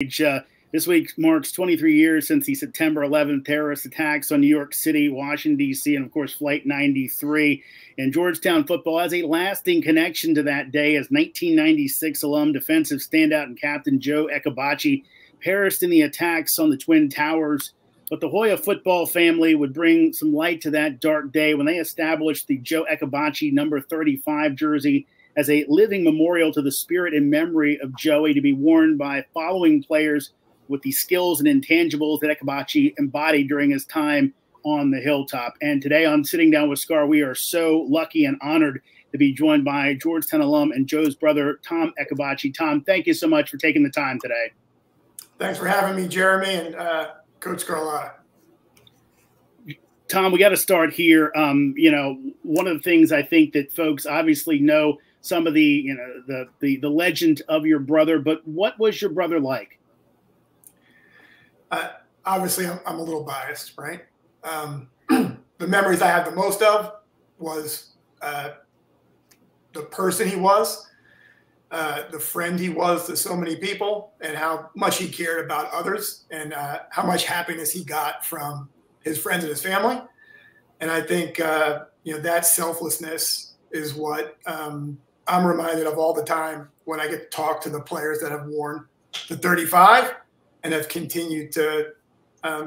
This week marks 23 years since the September 11th terrorist attacks on New York City, Washington, D.C., and, of course, Flight 93. And Georgetown football has a lasting connection to that day as 1996 alum defensive standout and captain Joe Ekabachi perished in the attacks on the Twin Towers. But the Hoya football family would bring some light to that dark day when they established the Joe Ekabachi number 35 jersey as a living memorial to the spirit and memory of Joey, to be worn by following players with the skills and intangibles that Ekabachi embodied during his time on the hilltop. And today on Sitting Down with Sgar, we are so lucky and honored to be joined by Georgetown alum and Joe's brother, Tom Ekabachi. Tom, thank you so much for taking the time today. Thanks for having me, Jeremy, and Coach Scarlotta. Tom, we got to start here. You know, one of the things I think that folks obviously know some of the, the legend of your brother, but what was your brother like? Obviously, I'm a little biased, right? The memories I have the most of was the person he was, the friend he was to so many people, and how much he cared about others, and how much happiness he got from his friends and his family. And I think, that selflessness is what I'm reminded of all the time when I get to talk to the players that have worn the 35 and have continued to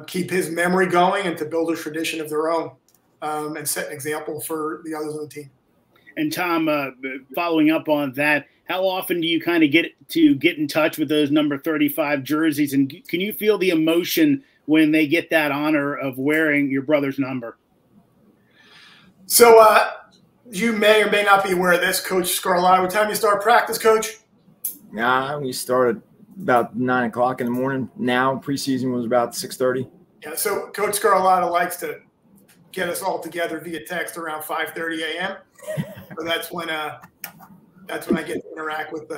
keep his memory going and to build a tradition of their own and set an example for the others on the team. And Tom, following up on that, how often do you kind of get in touch with those number 35 jerseys? And can you feel the emotion when they get that honor of wearing your brother's number? So you may or may not be aware of this, Coach Scarlotta. What time you start practice, Coach? We started about 9 o'clock in the morning. Now preseason was about 6:30. Yeah. So Coach Scarlotta likes to get us all together via text around 5:30 a.m. So that's when I get to interact with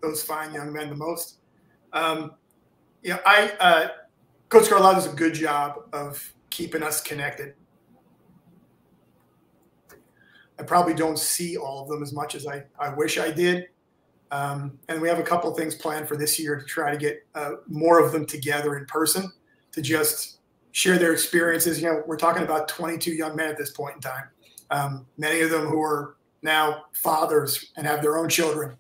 those fine young men the most. Coach Scarlotta does a good job of keeping us connected. I probably don't see all of them as much as I wish I did. And we have a couple of things planned for this year to try to get more of them together in person to just share their experiences. You know, we're talking about 22 young men at this point in time, many of them who are now fathers and have their own children.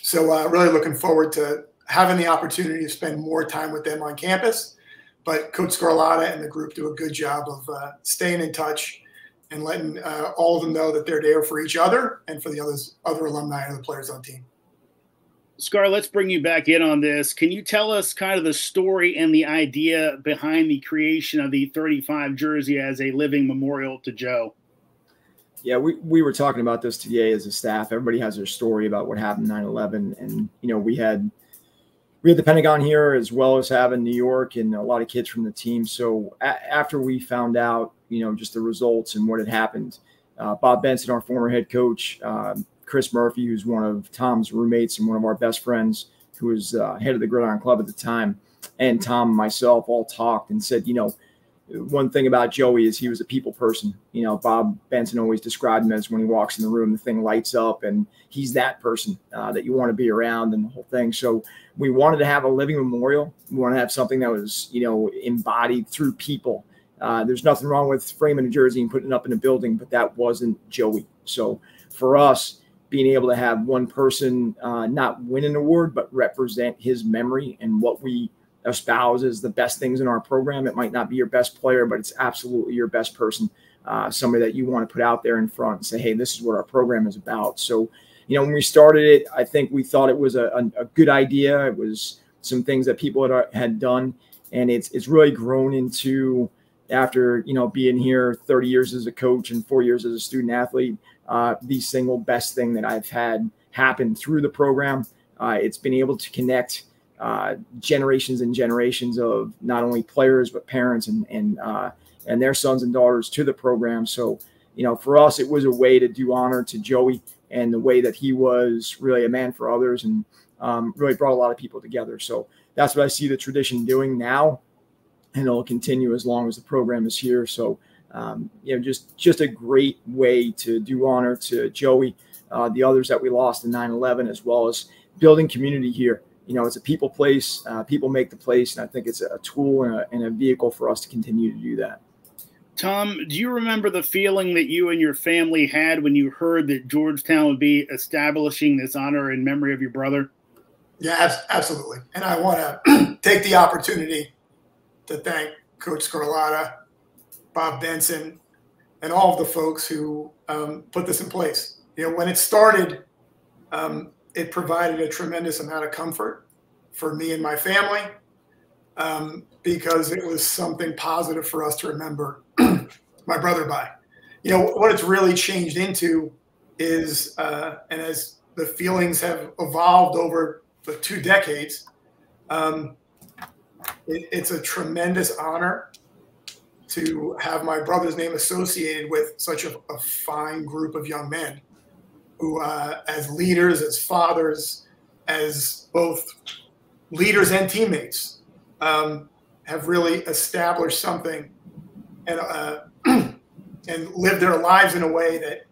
So really looking forward to having the opportunity to spend more time with them on campus. But Coach Scarlotta and the group do a good job of staying in touch and letting all of them know that they're there for each other and for the other alumni and the players on the team. Scar, let's bring you back in on this. Can you tell us kind of the story and the idea behind the creation of the 35 jersey as a living memorial to Joe? Yeah, we were talking about this today as a staff. Everybody has their story about what happened 9/11. And, we had the Pentagon here as well as having New York and a lot of kids from the team. So after we found out, just the results and what had happened, Bob Benson, our former head coach, Chris Murphy, who's one of Tom's roommates and one of our best friends, who was head of the Gridiron Club at the time, and Tom and myself all talked and said, one thing about Joey is he was a people person. Bob Benson always described him as when he walks in the room, the thing lights up, and he's that person that you want to be around and the whole thing. So we wanted to have a living memorial. We wanted to have something that was, embodied through people. There's nothing wrong with framing a jersey and putting it up in a building, but that wasn't Joey. So for us, being able to have one person not win an award, but represent his memory and what we espouse as the best things in our program. It might not be your best player, but it's absolutely your best person, somebody that you want to put out there in front and say, hey, this is what our program is about. So, when we started it, I think we thought it was a good idea. It was some things that people had done, and it's really grown into, after, being here 30 years as a coach and 4 years as a student athlete, the single best thing that I've had happen through the program. It's been able to connect generations and generations of not only players, but parents and their sons and daughters to the program. So, for us, it was a way to do honor to Joey and the way that he was really a man for others and really brought a lot of people together. So that's what I see the tradition doing now, and it'll continue as long as the program is here. So, just a great way to do honor to Joey, the others that we lost in 9/11, as well as building community here. you know, it's a people place. People make the place, and I think it's a tool and a vehicle for us to continue to do that. Tom, do you remember the feeling that you and your family had when you heard that Georgetown would be establishing this honor in memory of your brother? Yeah, absolutely. And I want to take the opportunity to thank Coach Scarlotta, Bob Benson, and all of the folks who put this in place. You know, when it started, it provided a tremendous amount of comfort for me and my family, because it was something positive for us to remember my brother by. You know, what it's really changed into is, and as the feelings have evolved over the 2 decades, it's a tremendous honor to have my brother's name associated with such a fine group of young men who, as leaders, as fathers, as both leaders and teammates, have really established something and lived their lives in a way that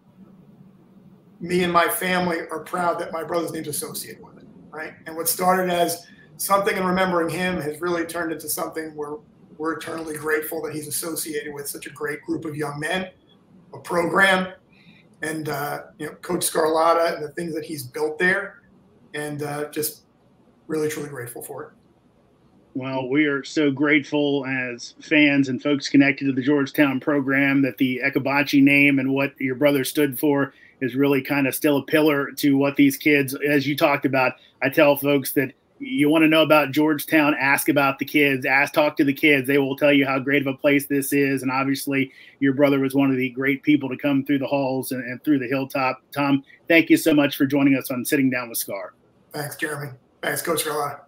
me and my family are proud that my brother's name's associated with it, right? And what started as something in remembering him has really turned into something where we're eternally grateful that he's associated with such a great group of young men, a program, and you know, Coach Scarlotta and the things that he's built there, and just really, truly grateful for it. Well, we are so grateful as fans and folks connected to the Georgetown program that the Ekabachi name and what your brother stood for is really kind of still a pillar to what these kids, as you talked about. I tell folks that you want to know about Georgetown, ask about the kids, talk to the kids. They will tell you how great of a place this is. And obviously your brother was one of the great people to come through the halls and through the hilltop. Tom, thank you so much for joining us on Sitting Down with Sgar. Thanks, Jeremy. Thanks, Coach Carlotta.